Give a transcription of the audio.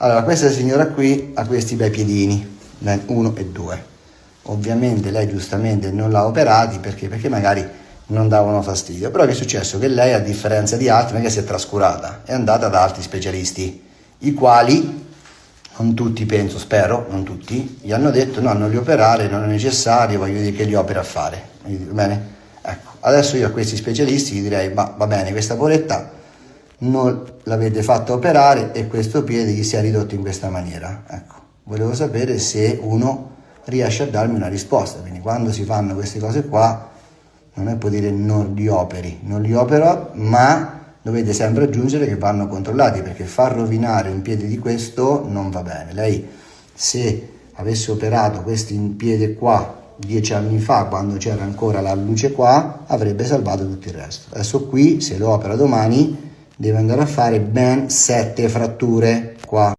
Allora, questa signora qui ha questi bei piedini, 1 e 2. Ovviamente lei giustamente non l'ha operati perché magari non davano fastidio. Però che è successo? Che lei, a differenza di altri, non è che si è trascurata, è andata da altri specialisti, i quali, non tutti penso, spero, non tutti, gli hanno detto no, non li operare, non è necessario, voglio dire che li opera a fare. Va bene? Ecco, adesso io a questi specialisti gli direi, ma va bene, questa poretta non l'avete fatta operare e questo piede gli si è ridotto in questa maniera. Ecco, volevo sapere se uno riesce a darmi una risposta. Quindi quando si fanno queste cose qua non è può dire non li operi, non li opero, ma dovete sempre aggiungere che vanno controllati, perché far rovinare un piede di questo non va bene. Lei, se avesse operato questi in piede qua 10 anni fa, quando c'era ancora la luce qua, avrebbe salvato tutto il resto. Adesso qui, se lo opera domani, deve andare a fare ben 7 fratture qua.